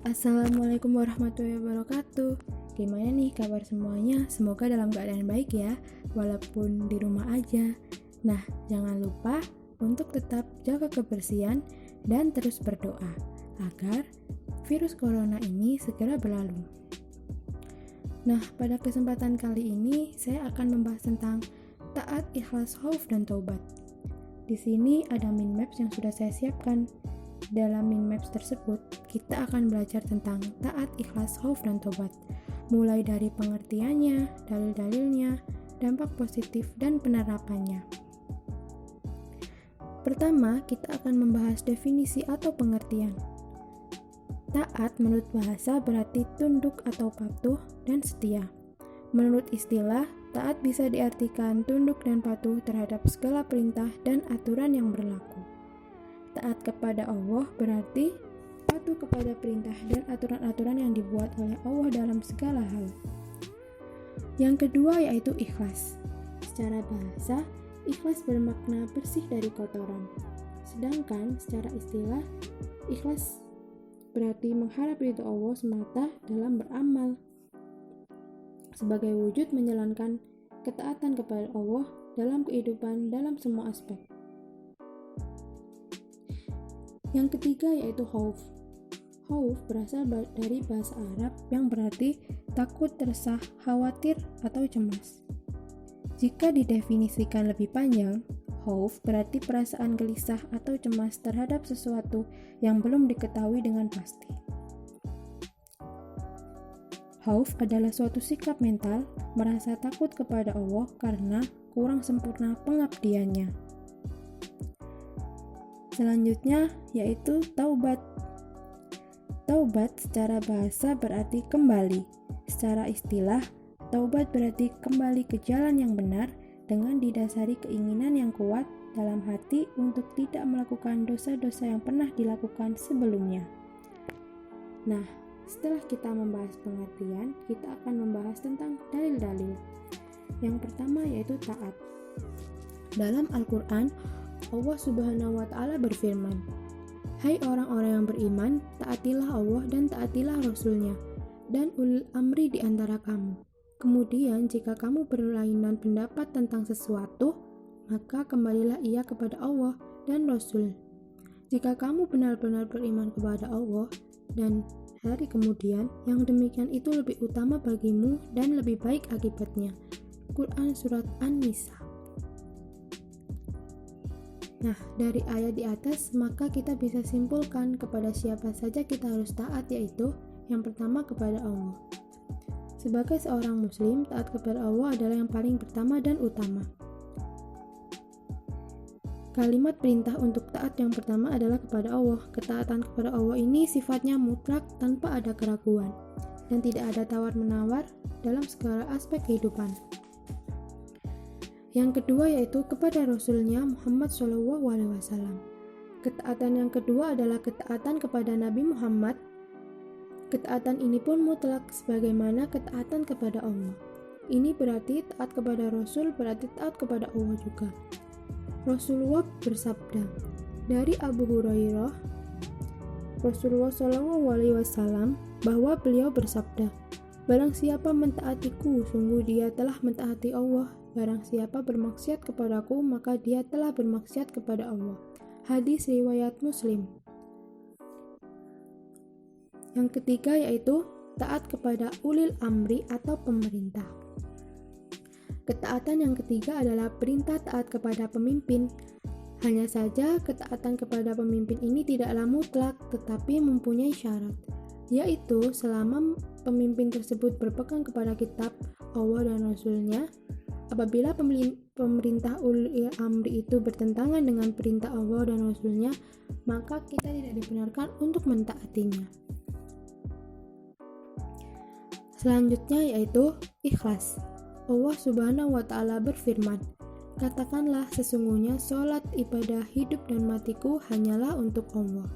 Assalamualaikum warahmatullahi wabarakatuh. Gimana nih kabar semuanya? Semoga dalam keadaan baik ya, walaupun di rumah aja. Nah, jangan lupa untuk tetap jaga kebersihan dan terus berdoa agar virus corona ini segera berlalu. Nah, pada kesempatan kali ini saya akan membahas tentang taat, ikhlas, khauf, dan taubat. Di sini ada mind maps yang sudah saya siapkan. Dalam mind maps tersebut, kita akan belajar tentang taat, ikhlas, khauf, dan taubat. Mulai dari pengertiannya, dalil-dalilnya, dampak positif, dan penerapannya. Pertama, kita akan membahas definisi atau pengertian. Taat menurut bahasa berarti tunduk atau patuh dan setia. Menurut istilah, taat bisa diartikan tunduk dan patuh terhadap segala perintah dan aturan yang berlaku. Taat kepada Allah berarti patuh kepada perintah dan aturan-aturan yang dibuat oleh Allah dalam segala hal. Yang kedua yaitu ikhlas. Secara bahasa, ikhlas bermakna bersih dari kotoran. Sedangkan secara istilah, ikhlas berarti mengharap ridho Allah semata dalam beramal, sebagai wujud menjalankan ketaatan kepada Allah dalam kehidupan dalam semua aspek. Yang ketiga yaitu khauf. Khauf berasal dari bahasa Arab yang berarti takut, resah, khawatir, atau cemas. Jika didefinisikan lebih panjang, khauf berarti perasaan gelisah atau cemas terhadap sesuatu yang belum diketahui dengan pasti. Khauf adalah suatu sikap mental merasa takut kepada Allah karena kurang sempurna pengabdiannya. Selanjutnya yaitu taubat. Taubat secara bahasa berarti kembali. Secara istilah, taubat berarti kembali ke jalan yang benar dengan didasari keinginan yang kuat dalam hati untuk tidak melakukan dosa-dosa yang pernah dilakukan sebelumnya. Nah, setelah kita membahas pengertian, kita akan membahas tentang dalil-dalil. Yang pertama yaitu taat. Dalam Al-Quran, Allah Subhanahu wa Ta'ala berfirman, "Hai orang-orang yang beriman, taatilah Allah dan taatilah Rasul-Nya, dan ulil amri di antara kamu. Kemudian jika kamu berlainan pendapat tentang sesuatu, maka kembalilah ia kepada Allah dan Rasul. Jika kamu benar-benar beriman kepada Allah dan hari kemudian, yang demikian itu lebih utama bagimu dan lebih baik akibatnya." Quran Surat An-Nisa. Nah, dari ayat di atas, maka kita bisa simpulkan kepada siapa saja kita harus taat, yaitu yang pertama kepada Allah. Sebagai seorang muslim, taat kepada Allah adalah yang paling pertama dan utama. Kalimat perintah untuk taat yang pertama adalah kepada Allah. Ketaatan kepada Allah ini sifatnya mutlak tanpa ada keraguan, dan tidak ada tawar-menawar dalam segala aspek kehidupan. Yang kedua yaitu kepada Rasulnya Muhammad SAW. Ketaatan yang kedua adalah ketaatan kepada Nabi Muhammad. Ketaatan ini pun mutlak sebagaimana ketaatan kepada Allah. Ini berarti taat kepada Rasul berarti taat kepada Allah juga. Rasulullah bersabda dari Abu Hurairah, Rasulullah SAW bahwa beliau bersabda, "Barang siapa mentaatiku, sungguh dia telah mentaati Allah. Barang siapa bermaksiat kepadaku, maka dia telah bermaksiat kepada Allah." Hadis riwayat Muslim. Yang ketiga yaitu taat kepada ulil amri atau pemerintah. Ketaatan yang ketiga adalah perintah taat kepada pemimpin. Hanya saja ketaatan kepada pemimpin ini tidaklah mutlak, tetapi mempunyai syarat, yaitu selama pemimpin tersebut berpegang kepada kitab Allah dan Rasul-Nya. Apabila pemerintah ulil amri itu bertentangan dengan perintah Allah dan Rasul-Nya, maka kita tidak dibenarkan untuk mentaatinya. Selanjutnya yaitu ikhlas. Allah Subhanahu wa Ta'ala berfirman, "Katakanlah sesungguhnya sholat, ibadah, hidup dan matiku hanyalah untuk Allah,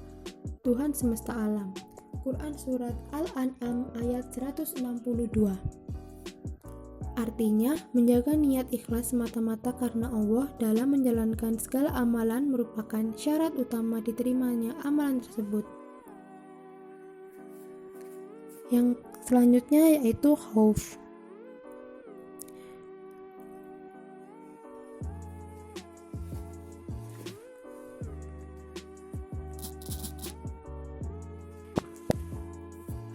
Tuhan semesta alam." Quran Surat Al-An'am ayat 162. Artinya, menjaga niat ikhlas semata-mata karena Allah dalam menjalankan segala amalan merupakan syarat utama diterimanya amalan tersebut. Yang selanjutnya yaitu khauf.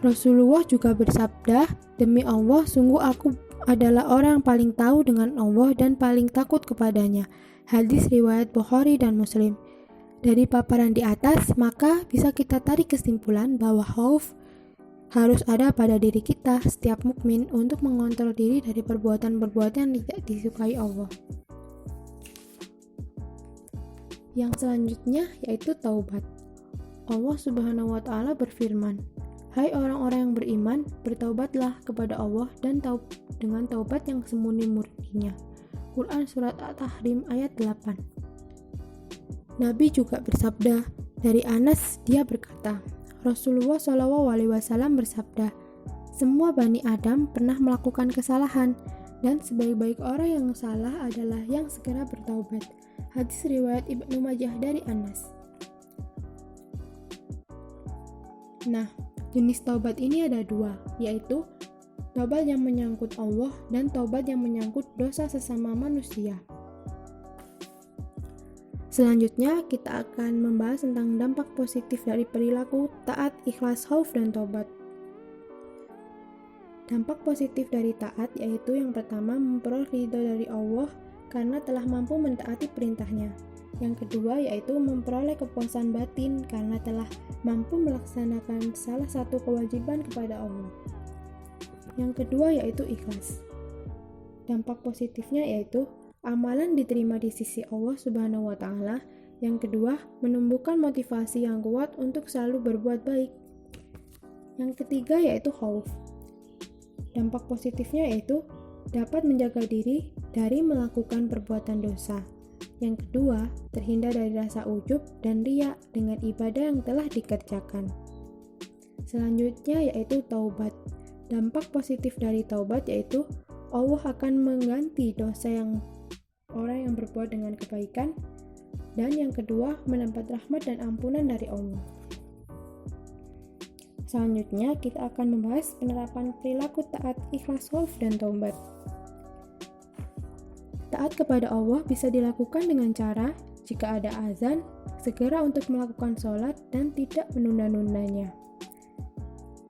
Rasulullah juga bersabda, "Demi Allah, sungguh aku adalah orang yang paling tahu dengan Allah dan paling takut kepadanya." Hadis riwayat Bukhari dan Muslim. Dari paparan di atas, maka bisa kita tarik kesimpulan bahwa khauf harus ada pada diri kita setiap mukmin untuk mengontrol diri dari perbuatan-perbuatan yang tidak disukai Allah. Yang selanjutnya yaitu taubat. Allah Subhanahu wa taala berfirman, "Hai orang-orang yang beriman, bertaubatlah kepada Allah dan dengan taubat yang semurni-murninya." Quran Surat At-Tahrim ayat 8. Nabi juga bersabda, dari Anas dia berkata, Rasulullah SAW bersabda, "Semua Bani Adam pernah melakukan kesalahan, dan sebaik-baik orang yang salah adalah yang segera bertaubat." Hadis riwayat Ibnu Majah dari Anas. Nah, jenis taubat ini ada dua, yaitu taubat yang menyangkut Allah dan taubat yang menyangkut dosa sesama manusia. Selanjutnya, kita akan membahas tentang dampak positif dari perilaku taat, ikhlas, khauf, dan taubat. Dampak positif dari taat yaitu yang pertama, memperoleh ridho dari Allah karena telah mampu mentaati perintahnya. Yang kedua yaitu memperoleh kepuasan batin karena telah mampu melaksanakan salah satu kewajiban kepada Allah. Yang kedua yaitu ikhlas. Dampak positifnya yaitu amalan diterima di sisi Allah Subhanahu wa taala. Yang kedua, menumbuhkan motivasi yang kuat untuk selalu berbuat baik. Yang ketiga yaitu khauf. Dampak positifnya yaitu dapat menjaga diri dari melakukan perbuatan dosa. Yang kedua, terhindar dari rasa ujub dan riya dengan ibadah yang telah dikerjakan. Selanjutnya yaitu taubat. Dampak positif dari taubat yaitu Allah akan mengganti dosa yang orang yang berbuat dengan kebaikan, dan yang kedua mendapat rahmat dan ampunan dari Allah. Selanjutnya kita akan membahas penerapan perilaku taat, ikhlas, khauf, dan taubat. Taat kepada Allah bisa dilakukan dengan cara jika ada azan, segera untuk melakukan sholat dan tidak menunda-nundanya.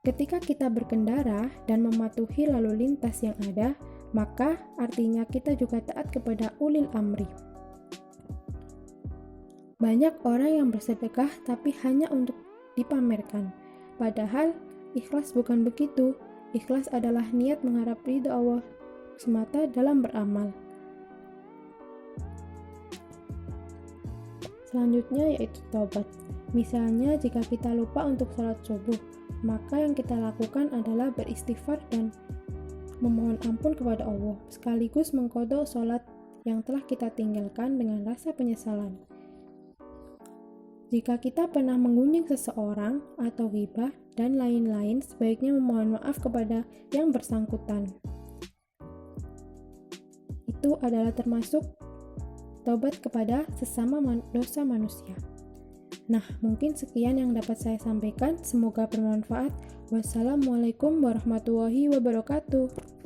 Ketika kita berkendara dan mematuhi lalu lintas yang ada, maka artinya kita juga taat kepada ulil amri. Banyak orang yang bersedekah tapi hanya untuk dipamerkan. Padahal ikhlas bukan begitu. Ikhlas adalah niat mengharap ridha Allah semata dalam beramal. Selanjutnya yaitu taubat. Misalnya jika kita lupa untuk sholat subuh, maka yang kita lakukan adalah beristighfar dan memohon ampun kepada Allah, sekaligus mengqadha sholat yang telah kita tinggalkan dengan rasa penyesalan. Jika kita pernah mengunjing seseorang atau ghibah dan lain-lain, sebaiknya memohon maaf kepada yang bersangkutan. Itu adalah termasuk taubat kepada sesama dosa manusia. Nah, mungkin sekian yang dapat saya sampaikan. Semoga bermanfaat. Wassalamualaikum warahmatullahi wabarakatuh.